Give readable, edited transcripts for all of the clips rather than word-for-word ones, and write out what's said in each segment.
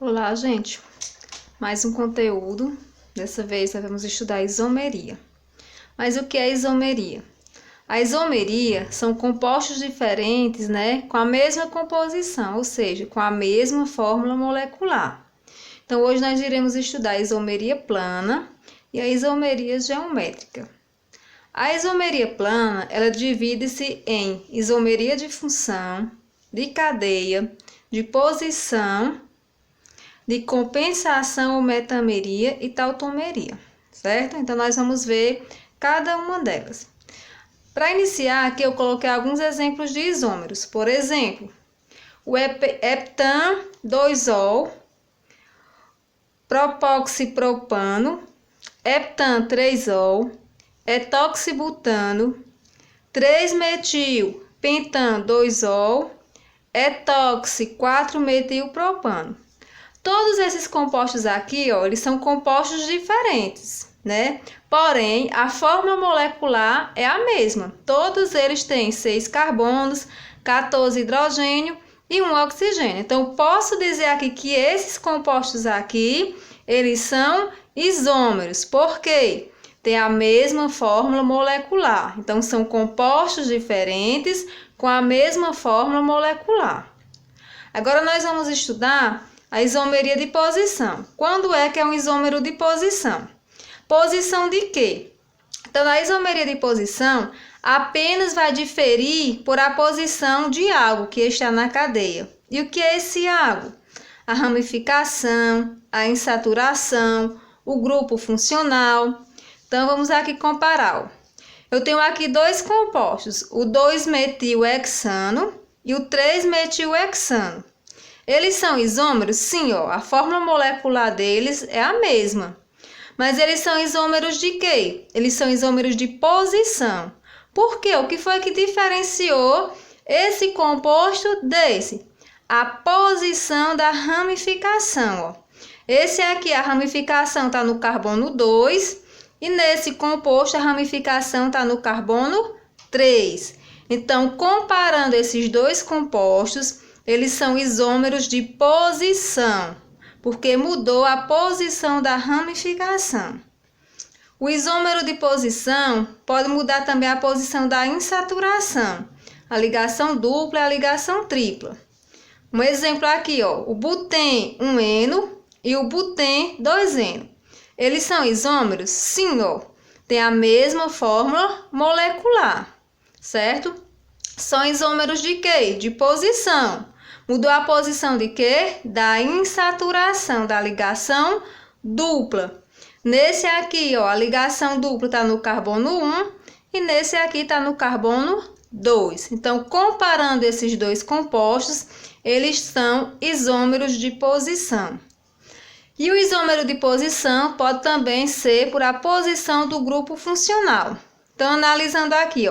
Olá, gente! Mais um conteúdo. Dessa vez nós vamos estudar isomeria. Mas o que é isomeria? A isomeria são compostos diferentes, com a mesma composição, ou seja, com a mesma fórmula molecular. Então, hoje nós iremos estudar a isomeria plana e a isomeria geométrica. A isomeria plana, ela divide-se em isomeria de função, de cadeia, de posição, de compensação ou metameria e tautomeria, certo? Então, nós vamos ver cada uma delas. Para iniciar, aqui eu coloquei alguns exemplos de isômeros. Por exemplo, o heptan 2-ol, propoxipropano, heptan 3-ol, etoxibutano, 3-metil-pentan 2-ol, etoxi 4-metilpropano. Todos esses compostos aqui, eles são compostos diferentes, Porém, a fórmula molecular é a mesma. Todos eles têm 6 carbonos, 14 hidrogênio e 1 oxigênio. Então, posso dizer aqui que esses compostos aqui, eles são isômeros. Por quê? Tem a mesma fórmula molecular. Então, são compostos diferentes com a mesma fórmula molecular. Agora, nós vamos estudar a isomeria de posição. Quando é que é um isômero de posição? Posição de quê? Então, a isomeria de posição apenas vai diferir por a posição de algo que está na cadeia. E o que é esse algo? A ramificação, a insaturação, o grupo funcional. Então, vamos aqui comparar. Eu tenho aqui dois compostos, o 2-metilhexano e o 3-metilhexano. Eles são isômeros? Sim, a fórmula molecular deles é a mesma. Mas eles são isômeros de quê? Eles são isômeros de posição. Por quê? O que foi que diferenciou esse composto desse? A posição da ramificação. Esse aqui, a ramificação está no carbono 2 e nesse composto a ramificação está no carbono 3. Então, comparando esses dois compostos, eles são isômeros de posição, porque mudou a posição da ramificação. O isômero de posição pode mudar também a posição da insaturação, a ligação dupla e a ligação tripla. Um exemplo aqui, o butên 1-eno e o butên 2-eno. Eles são isômeros? Sim, tem a mesma fórmula molecular, certo? São isômeros de quê? De posição. Mudou a posição de quê? Da insaturação, da ligação dupla. Nesse aqui, a ligação dupla está no carbono 1 e nesse aqui está no carbono 2. Então, comparando esses dois compostos, eles são isômeros de posição. E o isômero de posição pode também ser por a posição do grupo funcional. Então, analisando aqui,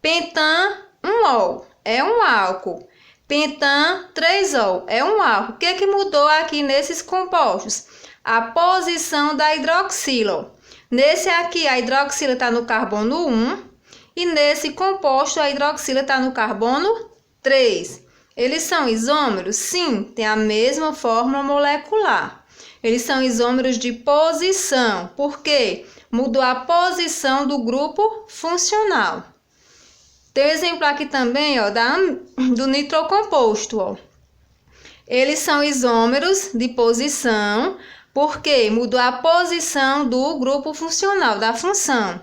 pentan 1-ol é um álcool. Pentan 3-ol é um álcool. O que é que mudou aqui nesses compostos? A posição da hidroxila. Nesse aqui, a hidroxila está no carbono 1 e nesse composto, a hidroxila está no carbono 3. Eles são isômeros? Sim, tem a mesma fórmula molecular. Eles são isômeros de posição. Por quê? Mudou a posição do grupo funcional. Tem um exemplo aqui também, do nitrocomposto, Eles são isômeros de posição, porque mudou a posição do grupo funcional, da função.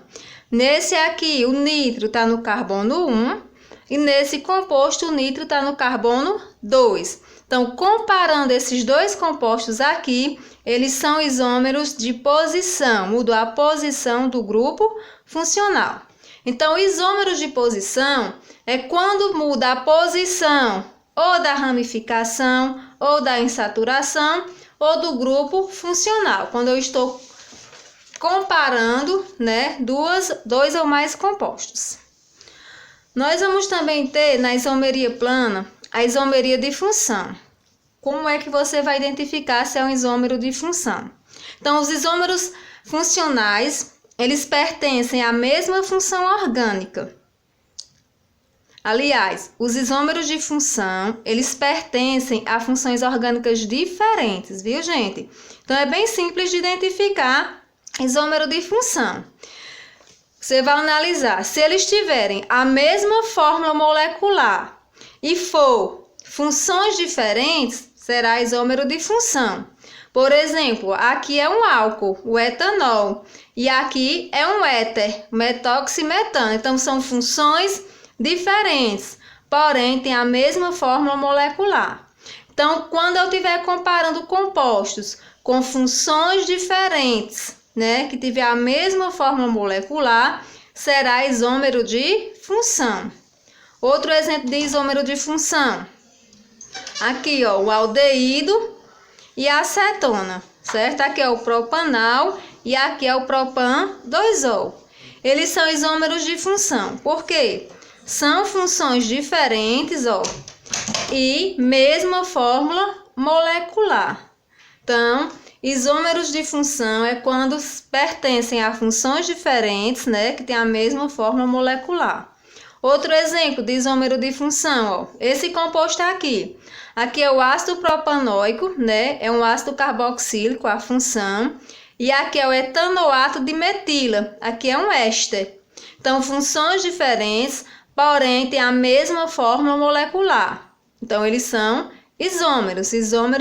Nesse aqui, o nitro está no carbono 1 e nesse composto, o nitro está no carbono 2. Então, comparando esses dois compostos aqui, eles são isômeros de posição, mudou a posição do grupo funcional. Então, isômeros de posição é quando muda a posição ou da ramificação, ou da insaturação, ou do grupo funcional. Quando eu estou comparando, dois ou mais compostos. Nós vamos também ter na isomeria plana a isomeria de função. Como é que você vai identificar se é um isômero de função? Então, os isômeros funcionais, eles pertencem à mesma função orgânica. Aliás, os isômeros de função, eles pertencem a funções orgânicas diferentes, viu, gente? Então, é bem simples de identificar isômero de função. Você vai analisar, se eles tiverem a mesma fórmula molecular e for funções diferentes, será isômero de função. Por exemplo, aqui é um álcool, o etanol, e aqui é um éter, metóximetano. Então, são funções diferentes, porém, tem a mesma fórmula molecular. Então, quando eu estiver comparando compostos com funções diferentes, né, que tiver a mesma fórmula molecular, será isômero de função. Outro exemplo de isômero de função. Aqui, ó, o aldeído e a acetona, certo? Aqui é o propanal e aqui é o propan-2-ol. Eles são isômeros de função. Por quê? São funções diferentes, ó, e mesma fórmula molecular. Então, isômeros de função é quando pertencem a funções diferentes, né, que tem a mesma fórmula molecular. Outro exemplo de isômero de função, ó, esse composto aqui. Aqui é o ácido propanóico, né, é um ácido carboxílico, a função. E aqui é o etanoato de metila, aqui é um éster. Então, funções diferentes, porém, tem a mesma fórmula molecular. Então, eles são isômeros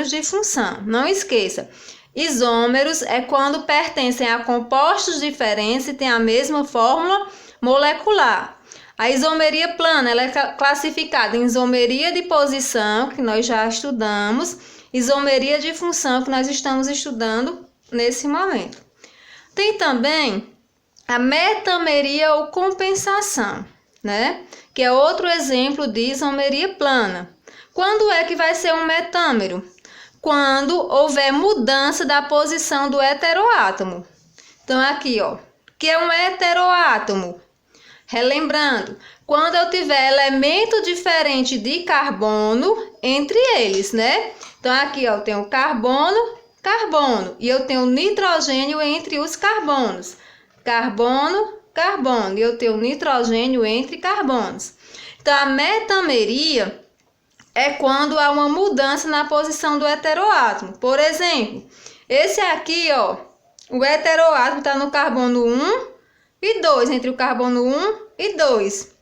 de função. Não esqueça, isômeros é quando pertencem a compostos diferentes e têm a mesma fórmula molecular. A isomeria plana ela é classificada em isomeria de posição, que nós já estudamos, isomeria de função, que nós estamos estudando nesse momento. Tem também a metameria ou compensação, né? Que é outro exemplo de isomeria plana. Quando é que vai ser um metâmero? Quando houver mudança da posição do heteroátomo. Então, aqui, ó, que é um heteroátomo. Relembrando, quando eu tiver elemento diferente de carbono entre eles, né? Então, aqui, ó, eu tenho carbono, carbono, e eu tenho nitrogênio entre os carbonos. Carbono, carbono, e eu tenho nitrogênio entre carbonos. Então, a metameria é quando há uma mudança na posição do heteroátomo. Por exemplo, esse aqui, ó, o heteroátomo está no carbono 1 e 2, entre o carbono 1 e 2.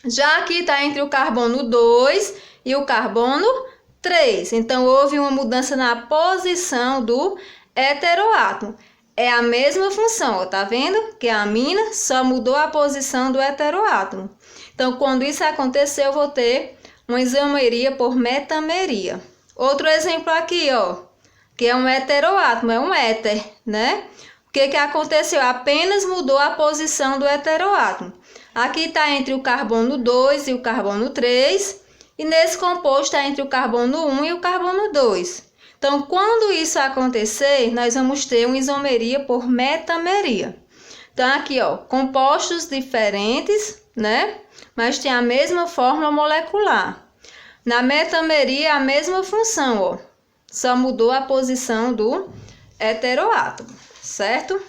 Já aqui está entre o carbono 2 e o carbono 3. Então, houve uma mudança na posição do heteroátomo. É a mesma função, ó, tá vendo? Que a amina só mudou a posição do heteroátomo. Então, quando isso acontecer, eu vou ter uma isomeria por metameria. Outro exemplo aqui, ó, que é um heteroátomo, é um éter, né? O que aconteceu? Apenas mudou a posição do heteroátomo. Aqui está entre o carbono 2 e o carbono 3, e nesse composto está entre o carbono 1 e o carbono 2. Então, quando isso acontecer, nós vamos ter uma isomeria por metameria. Então, aqui, ó, compostos diferentes, né? Mas tem a mesma fórmula molecular. Na metameria, a mesma função, ó. Só mudou a posição do heteroátomo, certo?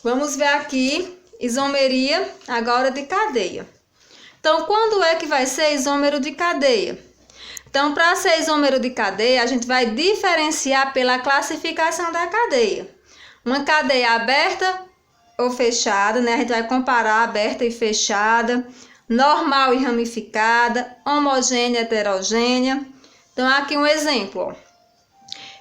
Vamos ver aqui, isomeria agora de cadeia. Então, quando é que vai ser isômero de cadeia? Então, para ser isômero de cadeia, a gente vai diferenciar pela classificação da cadeia. Uma cadeia aberta ou fechada, né? A gente vai comparar aberta e fechada, normal e ramificada, homogênea e heterogênea. Então, aqui um exemplo, ó.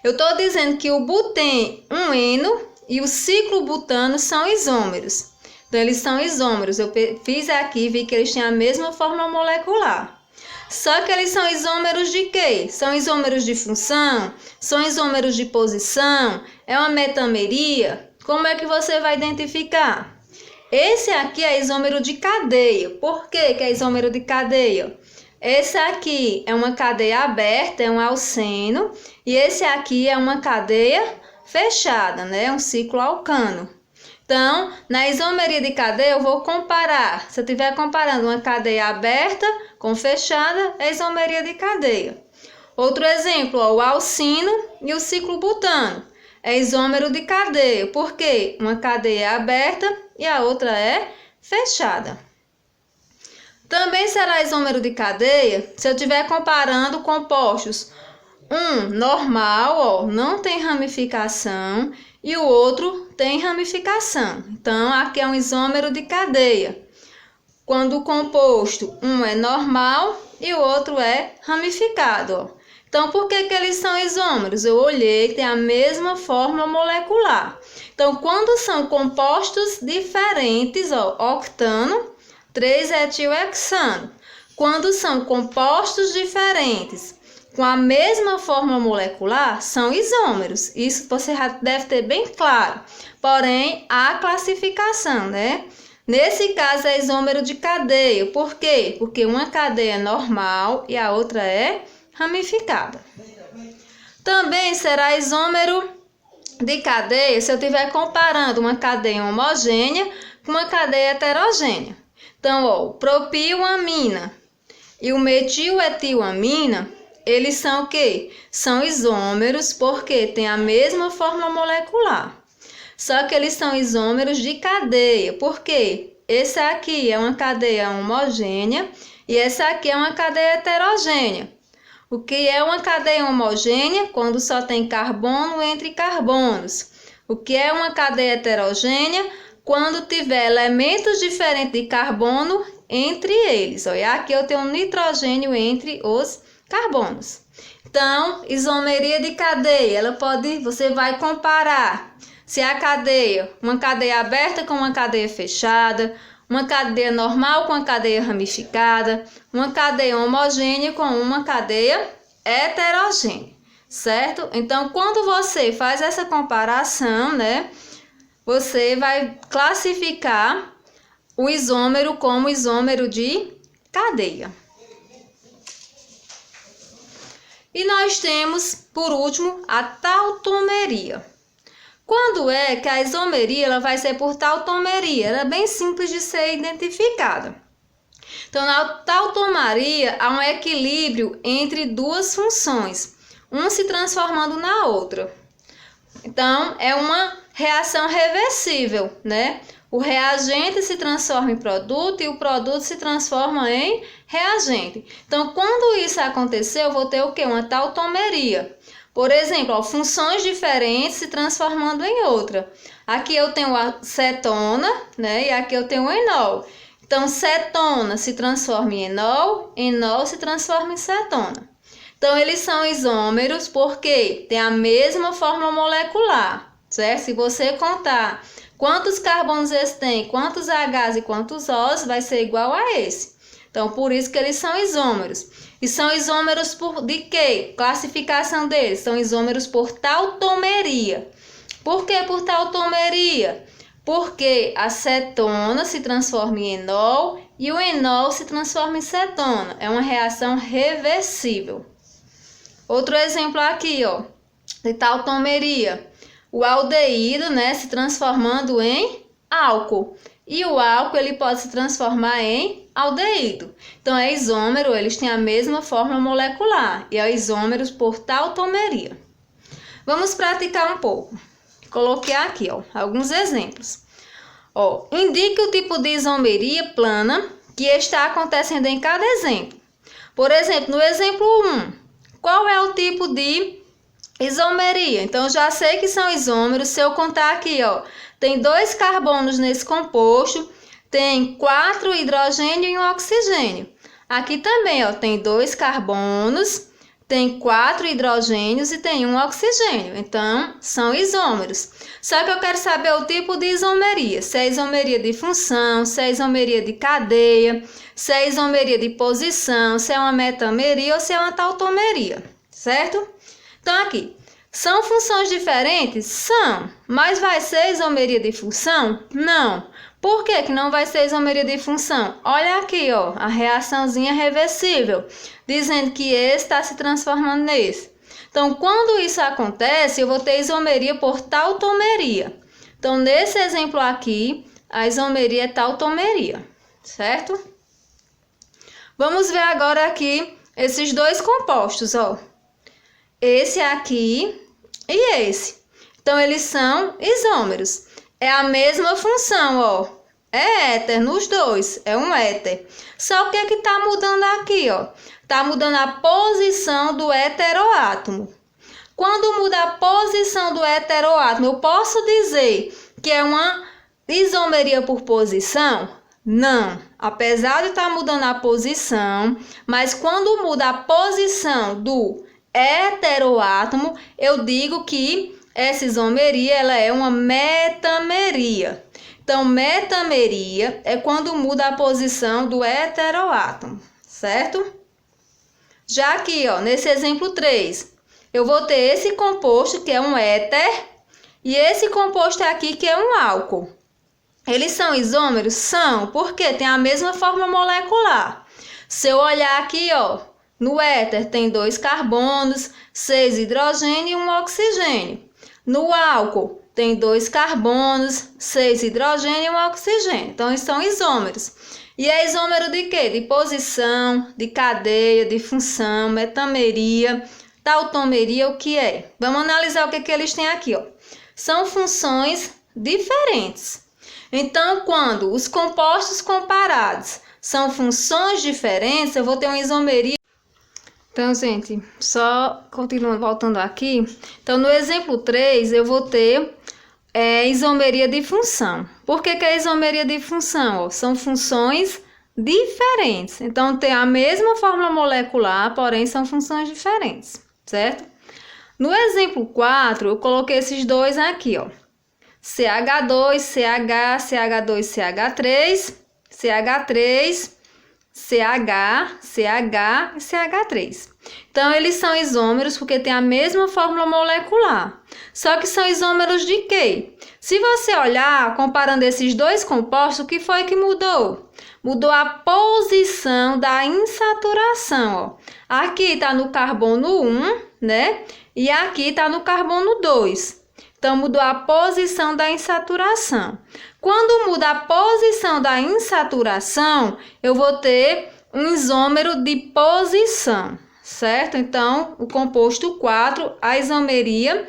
Eu estou dizendo que o buteno e o ciclobutano são isômeros. Então, eles são isômeros. Eu fiz aqui e vi que eles têm a mesma fórmula molecular. Só que eles são isômeros de quê? São isômeros de função? São isômeros de posição? É uma metameria? Como é que você vai identificar? Esse aqui é isômero de cadeia. Por que é isômero de cadeia? Esse aqui é uma cadeia aberta, é um alceno. E esse aqui é uma cadeia fechada, né? Um ciclo alcano. Então, na isomeria de cadeia, eu vou comparar. Se eu estiver comparando uma cadeia aberta com fechada, é isomeria de cadeia. Outro exemplo, ó, o alcino e o ciclobutano. É isômero de cadeia. Por quê? Uma cadeia é aberta e a outra é fechada. Também será isômero de cadeia se eu estiver comparando compostos. Um normal, ó, não tem ramificação, e o outro tem ramificação. Então, aqui é um isômero de cadeia. Quando o composto, um é normal e o outro é ramificado, ó. Então, por que eles são isômeros? Eu olhei, tem a mesma fórmula molecular. Então, quando são compostos diferentes, ó, octano, 3-etilhexano. Quando são compostos diferentes com a mesma fórmula molecular, são isômeros. Isso você já deve ter bem claro. Porém, há classificação, né? Nesse caso, é isômero de cadeia. Por quê? Porque uma cadeia é normal e a outra é ramificada. Também será isômero de cadeia se eu estiver comparando uma cadeia homogênea com uma cadeia heterogênea. Então, ó, o propioamina e o metiletilamina, eles são o quê? São isômeros porque têm a mesma fórmula molecular. Só que eles são isômeros de cadeia. Por quê? Esse aqui é uma cadeia homogênea e essa aqui é uma cadeia heterogênea. O que é uma cadeia homogênea? Quando só tem carbono entre carbonos. O que é uma cadeia heterogênea? Quando tiver elementos diferentes de carbono entre eles. Olha, aqui eu tenho um nitrogênio entre os carbonos. Então, isomeria de cadeia, você vai comparar se a cadeia, uma cadeia aberta com uma cadeia fechada, uma cadeia normal com uma cadeia ramificada, uma cadeia homogênea com uma cadeia heterogênea, certo? Então, quando você faz essa comparação, né, você vai classificar o isômero como isômero de cadeia. E nós temos, por último, a tautomeria. Quando é que a isomeria ela vai ser por tautomeria? Ela é bem simples de ser identificada. Então, na tautomeria, há um equilíbrio entre duas funções, uma se transformando na outra. Então, é uma reação reversível, né? O reagente se transforma em produto e o produto se transforma em reagente. Então, quando isso acontecer, eu vou ter o quê? Uma tautomeria. Por exemplo, ó, funções diferentes se transformando em outra. Aqui eu tenho a cetona, né? E aqui eu tenho o enol. Então, cetona se transforma em enol, enol se transforma em cetona. Então, eles são isômeros porque tem a mesma fórmula molecular, certo? Se você contar quantos carbonos eles têm, quantos Hs e quantos Os, vai ser igual a esse. Então, por isso que eles são isômeros. E são isômeros de quê? Classificação deles. São isômeros por tautomeria. Por que por tautomeria? Porque a cetona se transforma em enol e o enol se transforma em cetona. É uma reação reversível. Outro exemplo aqui, ó, de tautomeria. O aldeído, né, se transformando em álcool. E o álcool ele pode se transformar em aldeído. Então, é isômero, eles têm a mesma fórmula molecular. E é isômeros por tautomeria. Vamos praticar um pouco. Coloquei aqui, ó, alguns exemplos. Ó, indique o tipo de isomeria plana que está acontecendo em cada exemplo. Por exemplo, no exemplo 1, qual é o tipo de isomeria? Então, eu já sei que são isômeros. Se eu contar aqui, ó, tem 2 carbonos nesse composto, tem 4 hidrogênio e um oxigênio. Aqui também, ó, tem 2 carbonos, tem 4 hidrogênios e tem um oxigênio. Então, são isômeros. Só que eu quero saber o tipo de isomeria. Se é isomeria de função, se é isomeria de cadeia, se é isomeria de posição, se é uma metameria ou se é uma tautomeria, certo? Então, aqui, são funções diferentes? São. Mas vai ser isomeria de função? Não. Por que que não vai ser isomeria de função? Olha aqui, ó, a reaçãozinha reversível, dizendo que esse está se transformando nesse. Então, quando isso acontece, eu vou ter isomeria por tautomeria. Então, nesse exemplo aqui, a isomeria é tautomeria, certo? Vamos ver agora aqui esses 2 compostos, ó. Esse aqui e esse. Então, eles são isômeros. É a mesma função, ó. É éter nos dois, é um éter. Só o que que tá mudando aqui, ó? Tá mudando a posição do heteroátomo. Quando muda a posição do heteroátomo, eu posso dizer que é uma isomeria por posição? Não. Apesar de estar mudando a posição, mas quando muda a posição do heteroátomo, eu digo que essa isomeria ela é uma metameria. Então, metameria é quando muda a posição do heteroátomo, certo? Já aqui, ó, nesse exemplo 3, eu vou ter esse composto que é um éter e esse composto aqui que é um álcool. Eles são isômeros? São, porque tem a mesma fórmula molecular. Se eu olhar aqui, ó, no éter tem 2 carbonos, 6 hidrogênio e 1 oxigênio. No álcool tem 2 carbonos, 6 hidrogênio e 1 oxigênio. Então, eles são isômeros. E é isômero de quê? De posição, de cadeia, de função, metameria, tautomeria, o que é? Vamos analisar o que eles têm aqui, ó. São funções diferentes. Então, quando os compostos comparados são funções diferentes, eu vou ter uma isomeria. Então, gente, só continuando, voltando aqui. Então, no exemplo 3, eu vou ter isomeria de função. Por que é isomeria de função? Ó, são funções diferentes. Então, tem a mesma fórmula molecular, porém são funções diferentes, certo? No exemplo 4, eu coloquei esses dois aqui, ó. CH2, CH, CH2, CH3, CH3, CH, CH e CH3. Então, eles são isômeros porque têm a mesma fórmula molecular. Só que são isômeros de quê? Se você olhar, comparando esses dois compostos, o que foi que mudou? Mudou a posição da insaturação, ó. Aqui está no carbono 1, né? E aqui está no carbono 2. Então, mudou a posição da insaturação. Quando muda a posição da insaturação, eu vou ter um isômero de posição, certo? Então, o composto 4, a isomeria,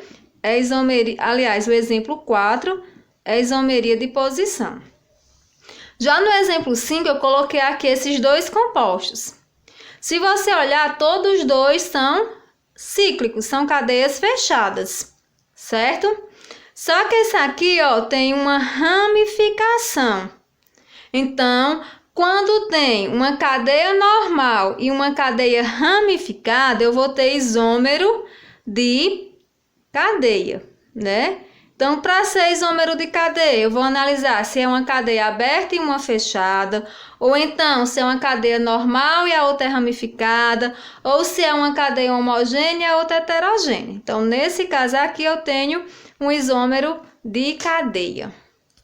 aliás, o exemplo 4 é isomeria de posição. Já no exemplo 5, eu coloquei aqui esses dois compostos. Se você olhar, todos dois são cíclicos, são cadeias fechadas, certo? Só que esse aqui, ó, tem uma ramificação. Então, quando tem uma cadeia normal e uma cadeia ramificada, eu vou ter isômero de cadeia, né? Então, para ser isômero de cadeia, eu vou analisar se é uma cadeia aberta e uma fechada, ou então se é uma cadeia normal e a outra é ramificada, ou se é uma cadeia homogênea e a outra heterogênea. Então, nesse caso aqui, eu tenho um isômero de cadeia.